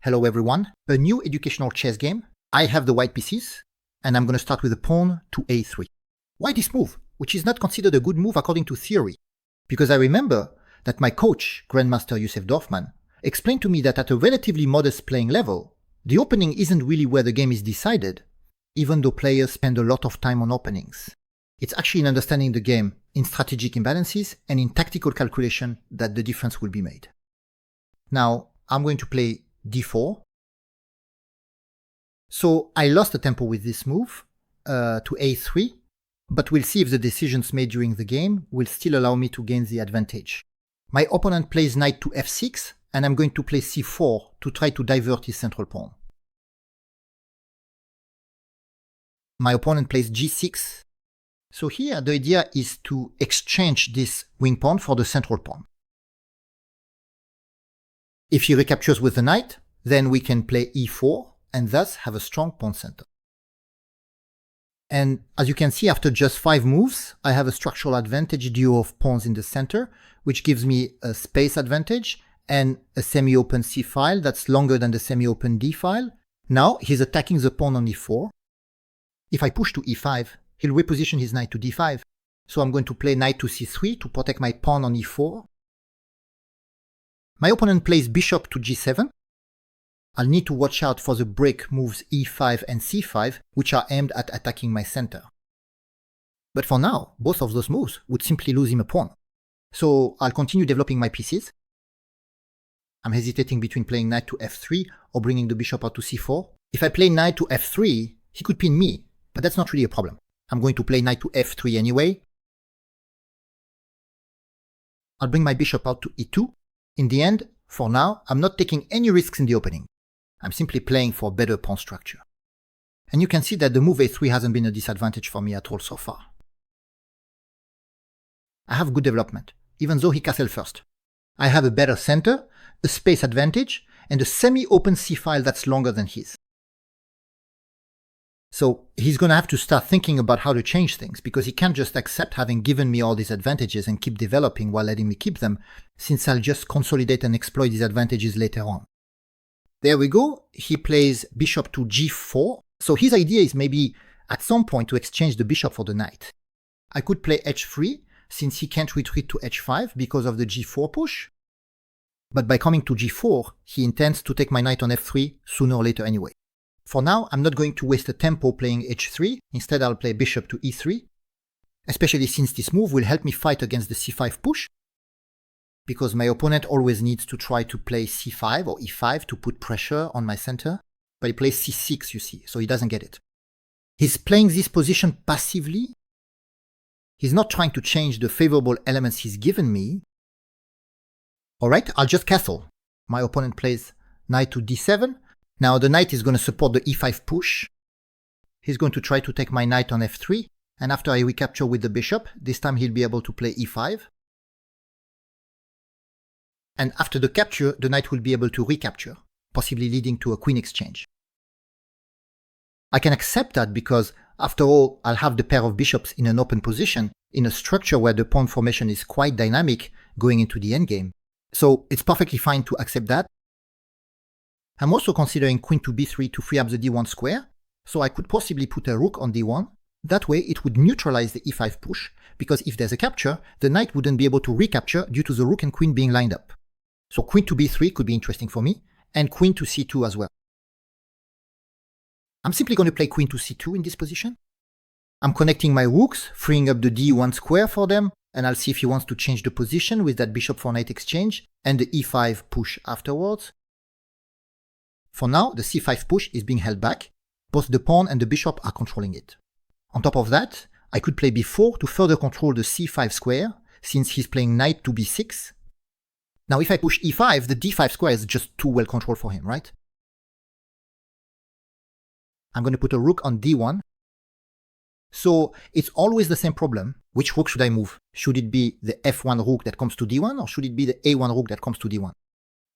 Hello everyone, a new educational chess game. I have the white pieces, and I'm going to start with a pawn to a3. Why this move, which is not considered a good move according to theory? Because I remember that my coach, Grandmaster Yusef Dorfman, explained to me that at a relatively modest playing level, the opening isn't really where the game is decided, even though players spend a lot of time on openings. It's actually in understanding the game, in strategic imbalances, and in tactical calculation that the difference will be made. Now, I'm going to play d4. So I lost the tempo with this move to a3, but we'll see if the decisions made during the game will still allow me to gain the advantage. My opponent plays knight to f6, and I'm going to play c4 to try to divert his central pawn. My opponent plays g6. So here the idea is to exchange this wing pawn for the central pawn. If he recaptures with the knight, then we can play e4 and thus have a strong pawn center. And as you can see, after just 5 moves, I have a structural advantage duo of pawns in the center, which gives me a space advantage and a semi-open c file that's longer than the semi-open d file. Now he's attacking the pawn on e4. If I push to e5, he'll reposition his knight to d5. So I'm going to play knight to c3 to protect my pawn on e4. My opponent plays bishop to g7. I'll need to watch out for the break moves e5 and c5, which are aimed at attacking my center. But for now, both of those moves would simply lose him a pawn. So I'll continue developing my pieces. I'm hesitating between playing knight to f3 or bringing the bishop out to c4. If I play knight to f3, he could pin me, but that's not really a problem. I'm going to play knight to f3 anyway. I'll bring my bishop out to e2. In the end, for now, I'm not taking any risks in the opening. I'm simply playing for better pawn structure. And you can see that the move a3 hasn't been a disadvantage for me at all so far. I have good development, even though he castled first. I have a better center, a space advantage, and a semi-open c file that's longer than his. So he's going to have to start thinking about how to change things, because he can't just accept having given me all these advantages and keep developing while letting me keep them, since I'll just consolidate and exploit these advantages later on. There we go. He plays bishop to g4. So his idea is maybe at some point to exchange the bishop for the knight. I could play h3, since he can't retreat to h5 because of the g4 push. But by coming to g4, he intends to take my knight on f3 sooner or later anyway. For now, I'm not going to waste a tempo playing h3, instead I'll play bishop to e3, especially since this move will help me fight against the c5 push, because my opponent always needs to try to play c5 or e5 to put pressure on my center, but he plays c6, you see, so he doesn't get it. He's playing this position passively. He's not trying to change the favorable elements he's given me. Alright, I'll just castle. My opponent plays knight to d7. Now the knight is going to support the e5 push. He's going to try to take my knight on f3, and after I recapture with the bishop, this time he'll be able to play e5. And after the capture, the knight will be able to recapture, possibly leading to a queen exchange. I can accept that because, after all, I'll have the pair of bishops in an open position, in a structure where the pawn formation is quite dynamic going into the endgame. So it's perfectly fine to accept that. I'm also considering queen to b3 to free up the d1 square, so I could possibly put a rook on d1. That way it would neutralize the e5 push, because if there's a capture, the knight wouldn't be able to recapture due to the rook and queen being lined up. So queen to b3 could be interesting for me, and queen to c2 as well. I'm simply going to play queen to c2 in this position. I'm connecting my rooks, freeing up the d1 square for them, and I'll see if he wants to change the position with that bishop for knight exchange and the e5 push afterwards. For now, the c5 push is being held back. Both the pawn and the bishop are controlling it. On top of that, I could play b4 to further control the c5 square, since he's playing knight to b6. Now if I push e5, the d5 square is just too well controlled for him, right? I'm going to put a rook on d1. So it's always the same problem. Which rook should I move? Should it be the f1 rook that comes to d1, or should it be the a1 rook that comes to d1?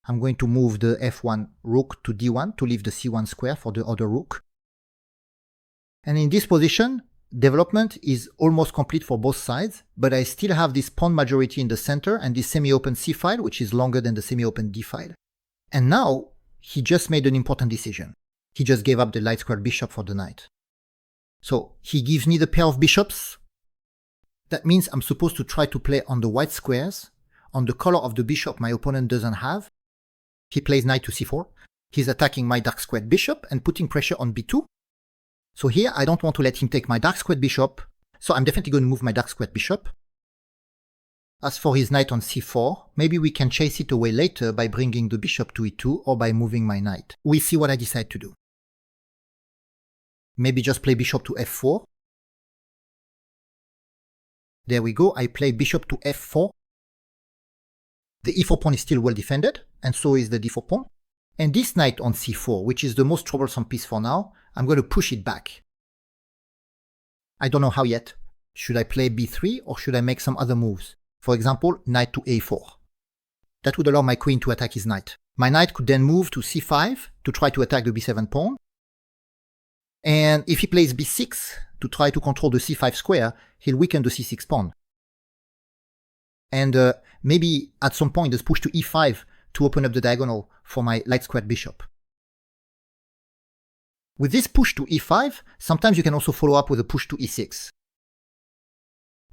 I'm going to move the f1 rook to d1 to leave the c1 square for the other rook. And in this position, development is almost complete for both sides, but I still have this pawn majority in the center and this semi-open c file, which is longer than the semi-open d file. And now, he just made an important decision. He just gave up the light squared bishop for the knight. So he gives me the pair of bishops. That means I'm supposed to try to play on the white squares, on the color of the bishop my opponent doesn't have. He plays knight to c4. He's attacking my dark squared bishop and putting pressure on b2. So here I don't want to let him take my dark squared bishop, so I'm definitely going to move my dark squared bishop. As for his knight on c4, maybe we can chase it away later by bringing the bishop to e2 or by moving my knight. We'll see what I decide to do. Maybe just play bishop to f4. There we go, I play bishop to f4. The e4 pawn is still well defended, and so is the d4 pawn. And this knight on c4, which is the most troublesome piece for now, I'm going to push it back. I don't know how yet. Should I play b3 or should I make some other moves? For example, knight to a4. That would allow my queen to attack his knight. My knight could then move to c5 to try to attack the b7 pawn. And if he plays b6 to try to control the c5 square, he'll weaken the c6 pawn. And maybe at some point there's push to e5 to open up the diagonal for my light squared bishop. With this push to e5, sometimes you can also follow up with a push to e6.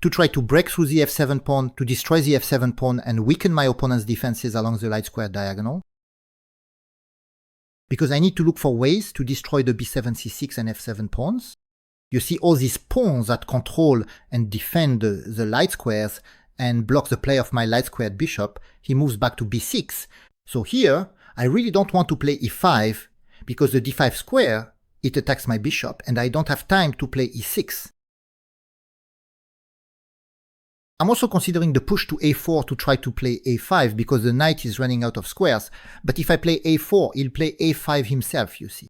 To try to break through the f7 pawn, to destroy the f7 pawn and weaken my opponent's defenses along the light squared diagonal. Because I need to look for ways to destroy the b7, c6 and f7 pawns. You see all these pawns that control and defend the light squares and block the play of my light squared bishop. He moves back to b6. So here, I really don't want to play e5 because the d5 square, it attacks my bishop and I don't have time to play e6. I'm also considering the push to a4 to try to play a5 because the knight is running out of squares, but if I play a4, he'll play a5 himself, you see.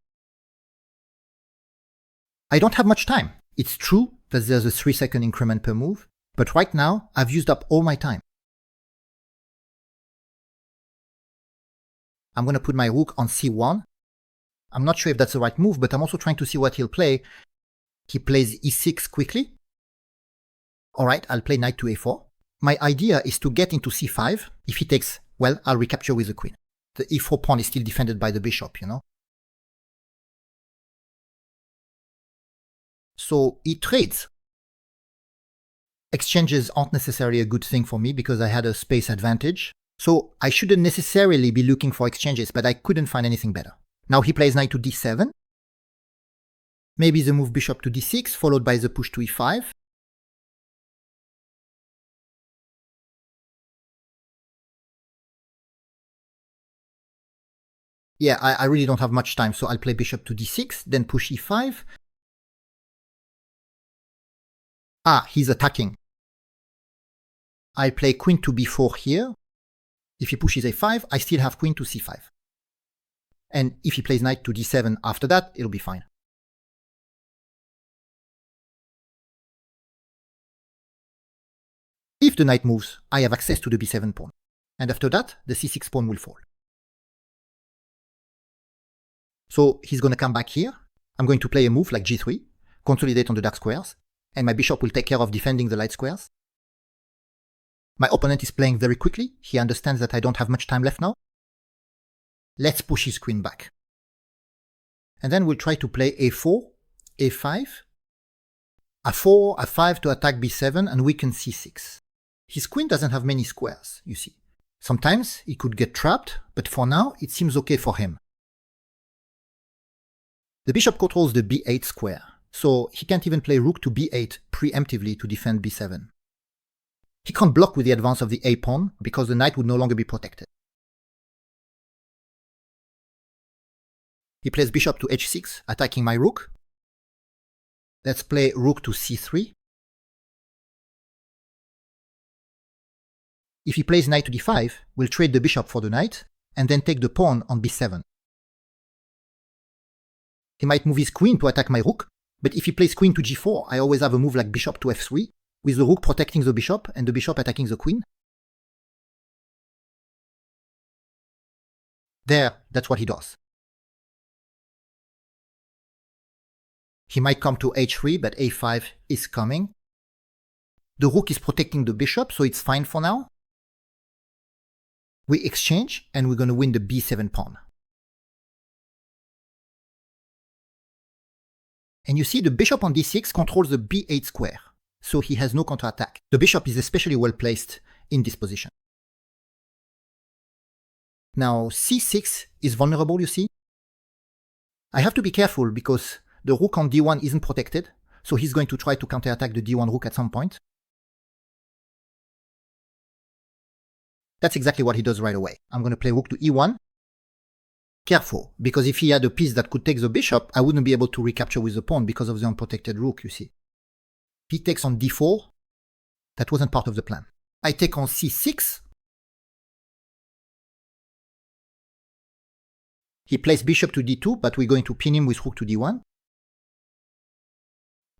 I don't have much time. It's true that there's a 3-second increment per move, but right now I've used up all my time. I'm going to put my rook on c1. I'm not sure if that's the right move, but I'm also trying to see what he'll play. He plays e6 quickly. Alright, I'll play knight to a4. My idea is to get into c5. If he takes, well, I'll recapture with the queen. The e4 pawn is still defended by the bishop, you know. So he trades. Exchanges aren't necessarily a good thing for me because I had a space advantage. So I shouldn't necessarily be looking for exchanges, but I couldn't find anything better. Now he plays knight to d7. Maybe the move bishop to d6, followed by the push to e5. Yeah, I really don't have much time, so I'll play bishop to d6, then push e5. Ah, he's attacking. I'll play queen to b4 here. If he pushes a5, I still have queen to c5. And if he plays knight to d7 after that, it'll be fine. If the knight moves, I have access to the b7 pawn. And after that, the c6 pawn will fall. So he's going to come back here. I'm going to play a move like g3, consolidate on the dark squares, and my bishop will take care of defending the light squares. My opponent is playing very quickly. He understands that I don't have much time left now. Let's push his queen back. And then we'll try to play a4, a5, a4, a5 to attack b7 and weaken c6. His queen doesn't have many squares, you see. Sometimes he could get trapped, but for now it seems okay for him. The bishop controls the b8 square, so he can't even play rook to b8 preemptively to defend b7. He can't block with the advance of the a pawn because the knight would no longer be protected. He plays bishop to h6, attacking my rook. Let's play rook to c3. If he plays knight to d5, we'll trade the bishop for the knight, and then take the pawn on b7. He might move his queen to attack my rook, but if he plays queen to g4, I always have a move like bishop to f3, with the rook protecting the bishop and the bishop attacking the queen. There, that's what he does. He might come to h3, but a5 is coming. The rook is protecting the bishop, so it's fine for now. We exchange, and we're going to win the b7 pawn. And you see the bishop on d6 controls the b8 square, so he has no counterattack. The bishop is especially well placed in this position. Now c6 is vulnerable, you see. I have to be careful because the rook on d1 isn't protected, so he's going to try to counterattack the d1 rook at some point. That's exactly what he does right away. I'm going to play rook to e1. Careful, because if he had a piece that could take the bishop, I wouldn't be able to recapture with the pawn because of the unprotected rook, you see. He takes on d4. That wasn't part of the plan. I take on c6. He plays bishop to d2, but we're going to pin him with rook to d1.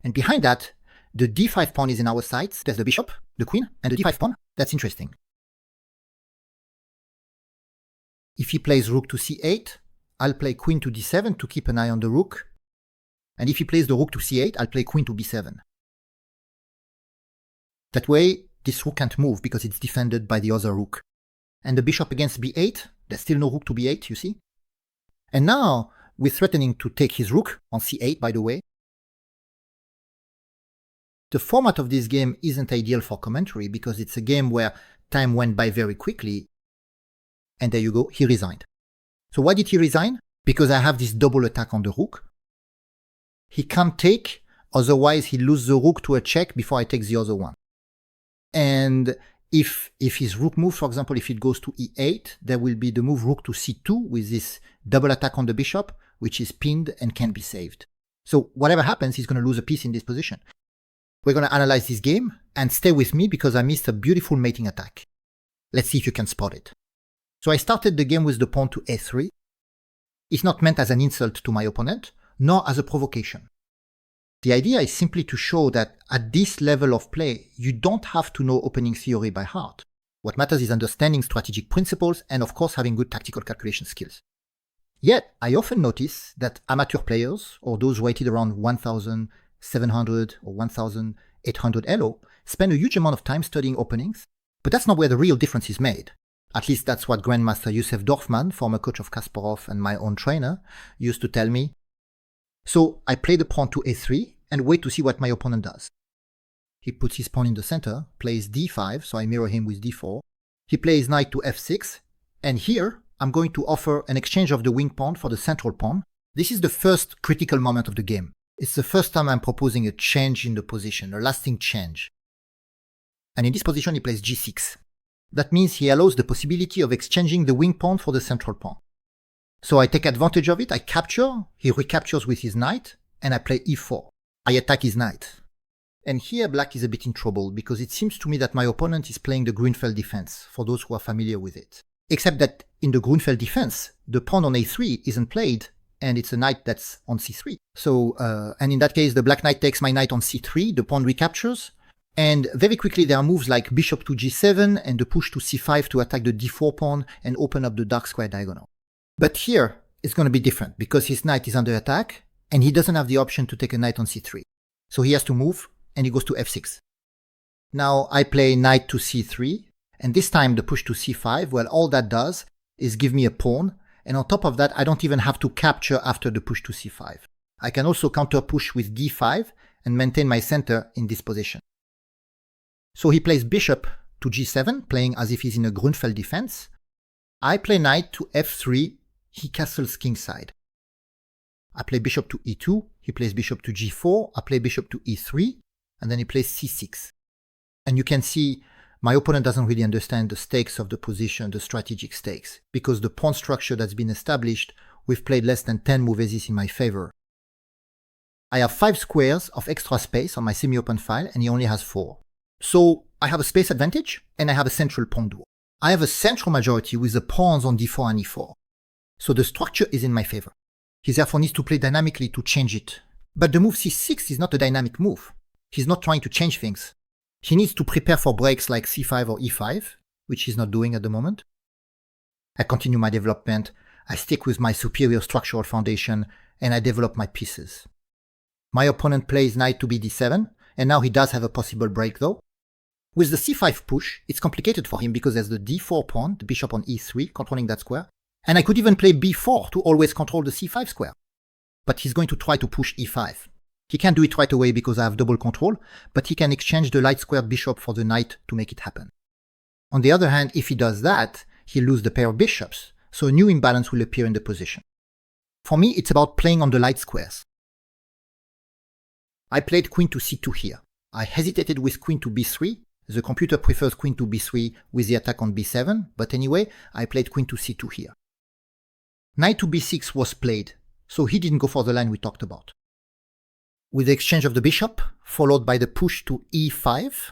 And behind that, the d5 pawn is in our sights. There's the bishop, the queen, and the d5 pawn. That's interesting. If he plays rook to c8, I'll play queen to d7 to keep an eye on the rook. And if he plays the rook to c8, I'll play queen to b7. That way, this rook can't move because it's defended by the other rook. And the bishop against b8, there's still no rook to b8, you see? And now, we're threatening to take his rook on c8, by the way. The format of this game isn't ideal for commentary because it's a game where time went by very quickly. And there you go, he resigned. So why did he resign? Because I have this double attack on the rook. He can't take, otherwise he loses the rook to a check before I take the other one. And if his rook moves, for example, if it goes to e8, there will be the move rook to c2 with this double attack on the bishop, which is pinned and can be saved. So whatever happens, he's going to lose a piece in this position. We're going to analyze this game and stay with me because I missed a beautiful mating attack. Let's see if you can spot it. So I started the game with the pawn to a3. It's not meant as an insult to my opponent, nor as a provocation. The idea is simply to show that at this level of play, you don't have to know opening theory by heart. What matters is understanding strategic principles and of course having good tactical calculation skills. Yet, I often notice that amateur players, or those rated around 1700 or 1800 ELO, spend a huge amount of time studying openings, but that's not where the real difference is made. At least that's what Grandmaster Yusef Dorfman, former coach of Kasparov and my own trainer, used to tell me. So I play the pawn to a3 and wait to see what my opponent does. He puts his pawn in the center, plays d5, so I mirror him with d4. He plays knight to f6, and here I'm going to offer an exchange of the wing pawn for the central pawn. This is the first critical moment of the game. It's the first time I'm proposing a change in the position, a lasting change. And in this position he plays g6. That means he allows the possibility of exchanging the wing pawn for the central pawn. So I take advantage of it, I capture, he recaptures with his knight, and I play e4. I attack his knight. And here black is a bit in trouble, because it seems to me that my opponent is playing the Grünfeld Defense, for those who are familiar with it. Except that in the Grünfeld Defense, the pawn on a3 isn't played, and it's a knight that's on c3. So, and in that case, the black knight takes my knight on c3, the pawn recaptures, and very quickly there are moves like bishop to g7 and the push to c5 to attack the d4 pawn and open up the dark square diagonal. But here, it's going to be different because his knight is under attack and he doesn't have the option to take a knight on c3. So he has to move and he goes to f6. Now I play knight to c3 and this time the push to c5, well, all that does is give me a pawn, and on top of that I don't even have to capture after the push to c5. I can also counter push with d5 and maintain my center in this position. So he plays bishop to g7, playing as if he's in a Grünfeld defense. I play knight to f3, he castles kingside. I play bishop to e2, he plays bishop to g4, I play bishop to e3, and then he plays c6. And you can see my opponent doesn't really understand the stakes of the position, the strategic stakes, because the pawn structure that's been established, we've played less than 10 moveses in my favor. I have 5 squares of extra space on my semi-open file, and he only has 4. So I have a space advantage, and I have a central pawn duel. I have a central majority with the pawns on d4 and e4. So the structure is in my favor. He therefore needs to play dynamically to change it. But the move c6 is not a dynamic move. He's not trying to change things. He needs to prepare for breaks like c5 or e5, which he's not doing at the moment. I continue my development, I stick with my superior structural foundation, and I develop my pieces. My opponent plays knight to bd7, and now he does have a possible break though. With the c5 push, it's complicated for him because there's the d4 pawn, the bishop on e3, controlling that square, and I could even play b4 to always control the c5 square. But he's going to try to push e5. He can't do it right away because I have double control, but he can exchange the light squared bishop for the knight to make it happen. On the other hand, if he does that, he'll lose the pair of bishops, so a new imbalance will appear in the position. For me, it's about playing on the light squares. I played queen to c2 here. I hesitated with queen to b3. The computer prefers queen to b3 with the attack on b7, but anyway, I played queen to c2 here. Knight to b6 was played, so he didn't go for the line we talked about. With the exchange of the bishop, followed by the push to e5,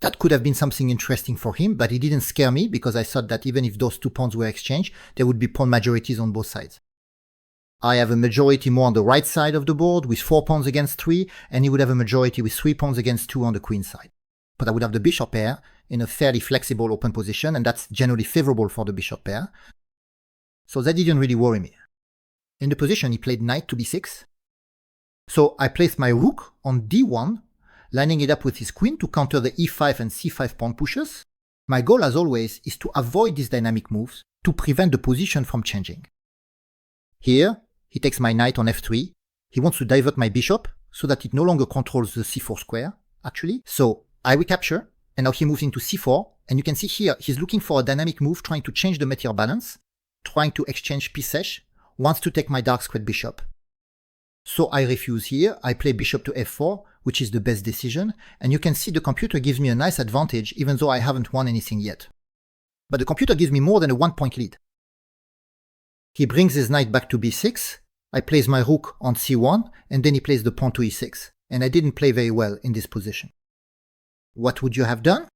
that could have been something interesting for him, but it didn't scare me because I thought that even if those two pawns were exchanged, there would be pawn majorities on both sides. I have a majority more on the right side of the board with 4 pawns against 3, and he would have a majority with 3 pawns against 2 on the queen side. But I would have the bishop pair in a fairly flexible open position, and that's generally favorable for the bishop pair. So that didn't really worry me. In the position, he played knight to b6. So I placed my rook on d1, lining it up with his queen to counter the e5 and c5 pawn pushes. My goal, as always, is to avoid these dynamic moves to prevent the position from changing. Here, he takes my knight on f3. He wants to divert my bishop so that it no longer controls the c4 square, actually. So I recapture, and now he moves into c4, and you can see here he's looking for a dynamic move trying to change the material balance, trying to exchange pieces, wants to take my dark squared bishop. So I refuse here, I play bishop to f4, which is the best decision, and you can see the computer gives me a nice advantage even though I haven't won anything yet. But the computer gives me more than a 1-point lead. He brings his knight back to b6, I place my rook on c1, and then he plays the pawn to e6, and I didn't play very well in this position. What would you have done?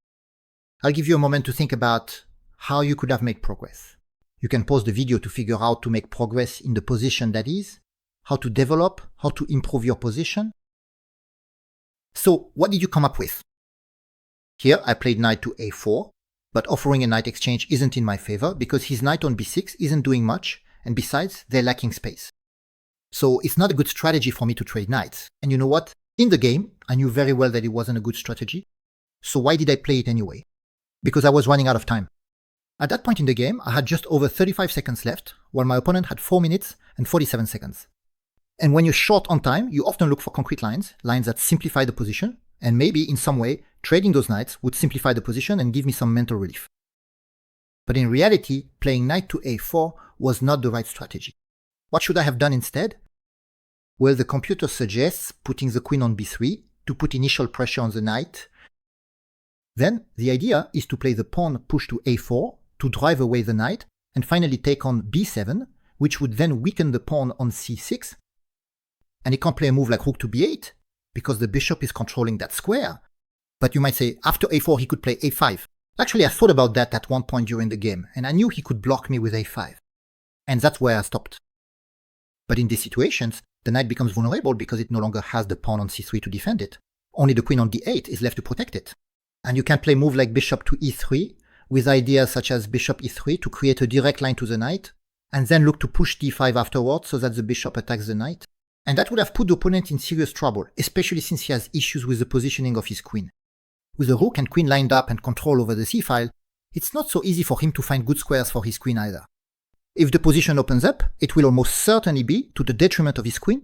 I'll give you a moment to think about how you could have made progress. You can pause the video to figure out how to make progress in the position that is, how to develop, how to improve your position. So what did you come up with? Here I played knight to a4, but offering a knight exchange isn't in my favor because his knight on b6 isn't doing much, and besides, they're lacking space. So it's not a good strategy for me to trade knights. And you know what? In the game, I knew very well that it wasn't a good strategy. So why did I play it anyway? Because I was running out of time. At that point in the game, I had just over 35 seconds left, while my opponent had 4 minutes and 47 seconds. And when you're short on time, you often look for concrete lines that simplify the position, and maybe in some way, trading those knights would simplify the position and give me some mental relief. But in reality, playing knight to a4 was not the right strategy. What should I have done instead? Well, the computer suggests putting the queen on b3 to put initial pressure on the knight. Then, the idea is to play the pawn push to a4 to drive away the knight, and finally take on b7, which would then weaken the pawn on c6. And he can't play a move like rook to b8, because the bishop is controlling that square. But you might say, after a4 he could play a5. Actually, I thought about that at one point during the game, and I knew he could block me with a5. And that's where I stopped. But in these situations, the knight becomes vulnerable because it no longer has the pawn on c3 to defend it. Only the queen on d8 is left to protect it. And you can play move like bishop to e3, with ideas such as bishop e3 to create a direct line to the knight, and then look to push d5 afterwards so that the bishop attacks the knight. And that would have put the opponent in serious trouble, especially since he has issues with the positioning of his queen. With the rook and queen lined up and control over the c-file, it's not so easy for him to find good squares for his queen either. If the position opens up, it will almost certainly be to the detriment of his queen.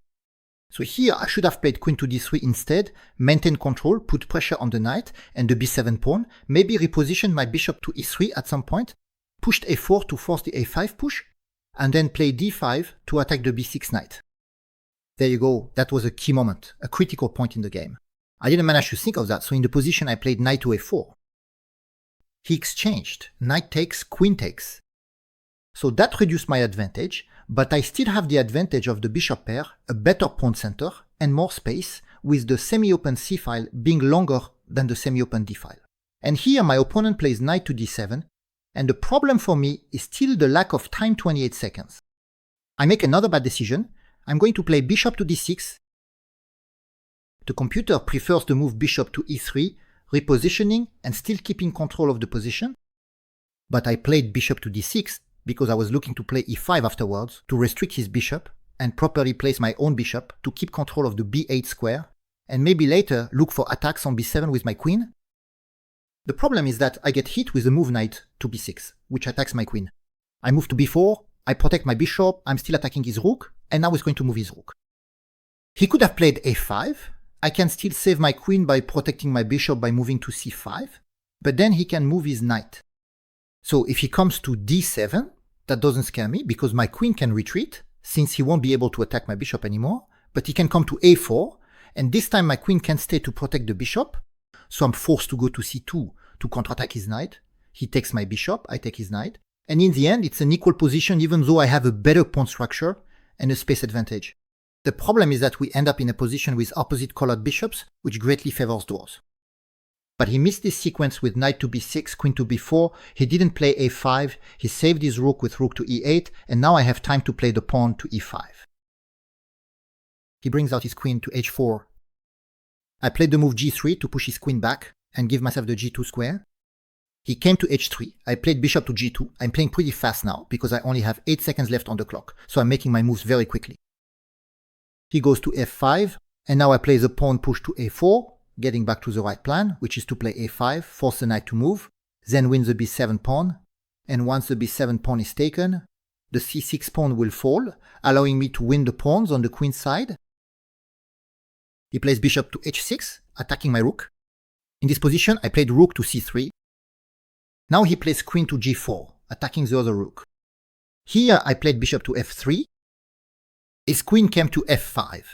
So here I should have played queen to d3 instead, maintain control, put pressure on the knight and the b7 pawn, maybe reposition my bishop to e3 at some point, pushed a4 to force the a5 push, and then play d5 to attack the b6 knight. There you go, that was a key moment, a critical point in the game. I didn't manage to think of that, so in the position I played knight to a4. He exchanged, knight takes, queen takes. So that reduced my advantage, but I still have the advantage of the bishop pair, a better pawn center, and more space, with the semi-open c-file being longer than the semi-open d-file. And here my opponent plays knight to d7, and the problem for me is still the lack of time 28 seconds. I make another bad decision. I'm going to play bishop to d6. The computer prefers to move bishop to e3, repositioning and still keeping control of the position. But I played bishop to d6 because I was looking to play e5 afterwards to restrict his bishop and properly place my own bishop to keep control of the b8 square, and maybe later look for attacks on b7 with my queen. The problem is that I get hit with the move knight to b6, which attacks my queen. I move to b4, I protect my bishop, I'm still attacking his rook, and now he's going to move his rook. He could have played a5. I can still save my queen by protecting my bishop by moving to c5, but then he can move his knight. So if he comes to d7, that doesn't scare me because my queen can retreat since he won't be able to attack my bishop anymore, but he can come to a4, and this time my queen can stay to protect the bishop, so I'm forced to go to c2 to counterattack his knight. He takes my bishop, I take his knight, and in the end it's an equal position even though I have a better pawn structure and a space advantage. The problem is that we end up in a position with opposite colored bishops, which greatly favors draws. But he missed this sequence with knight to b6, queen to b4, he didn't play a5, he saved his rook with rook to e8, and now I have time to play the pawn to e5. He brings out his queen to h4. I played the move g3 to push his queen back and give myself the g2 square. He came to h3, I played bishop to g2, I'm playing pretty fast now because I only have 8 seconds left on the clock, so I'm making my moves very quickly. He goes to f5, and now I play the pawn push to a4, getting back to the right plan, which is to play a5, force the knight to move, then win the b7 pawn, and once the b7 pawn is taken, the c6 pawn will fall, allowing me to win the pawns on the queen's side. He plays bishop to h6, attacking my rook. In this position, I played rook to c3. Now he plays queen to g4, attacking the other rook. Here I played bishop to f3. His queen came to f5.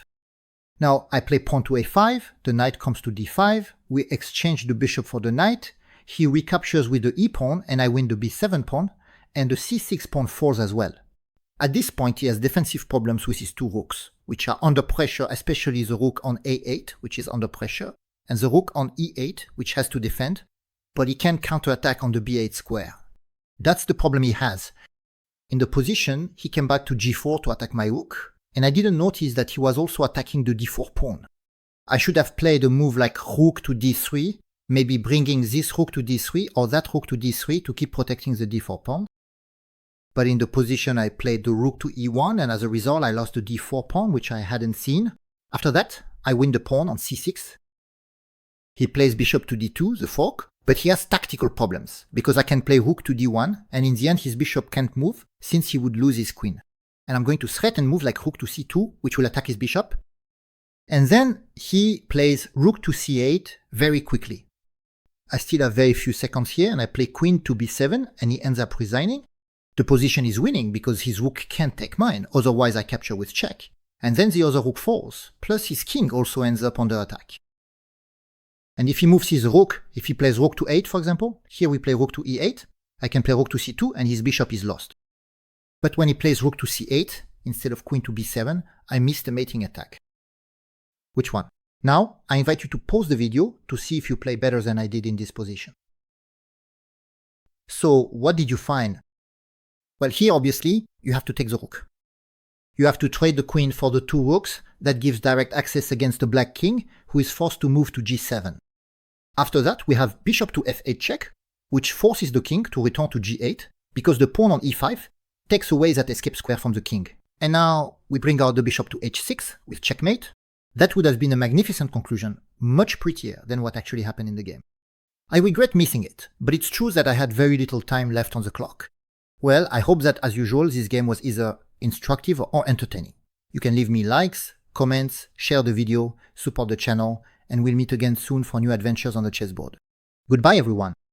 Now I play pawn to a5, the knight comes to d5, we exchange the bishop for the knight, he recaptures with the e-pawn and I win the b7 pawn, and the c6 pawn falls as well. At this point he has defensive problems with his two rooks, which are under pressure, especially the rook on a8, which is under pressure, and the rook on e8, which has to defend, but he can counterattack on the b8 square. That's the problem he has. In the position, he came back to g4 to attack my rook, and I didn't notice that he was also attacking the d4 pawn. I should have played a move like rook to d3, maybe bringing this rook to d3 or that rook to d3 to keep protecting the d4 pawn. But in the position I played the rook to e1, and as a result I lost the d4 pawn, which I hadn't seen. After that, I win the pawn on c6. He plays bishop to d2, the fork, but he has tactical problems, because I can play rook to d1, and in the end his bishop can't move, since he would lose his queen. And I'm going to threaten move like rook to c2, which will attack his bishop. And then he plays rook to c8 very quickly. I still have very few seconds here, and I play queen to b7, and he ends up resigning. The position is winning because his rook can't take mine, otherwise I capture with check. And then the other rook falls, plus his king also ends up under attack. And if he moves his rook, if he plays rook to 8 for example, here we play rook to e8, I can play rook to c2 and his bishop is lost. But when he plays rook to c8, instead of queen to b7, I miss the mating attack. Which one? Now, I invite you to pause the video to see if you play better than I did in this position. So, what did you find? Well, here obviously, you have to take the rook. You have to trade the queen for the two rooks, that gives direct access against the black king, who is forced to move to g7. After that, we have bishop to f8 check, which forces the king to return to g8, because the pawn on e5 takes away that escape square from the king. And now we bring out the bishop to h6 with checkmate. That would have been a magnificent conclusion, much prettier than what actually happened in the game. I regret missing it, but it's true that I had very little time left on the clock. Well, I hope that as usual this game was either instructive or entertaining. You can leave me likes, comments, share the video, support the channel, and we'll meet again soon for new adventures on the chessboard. Goodbye everyone!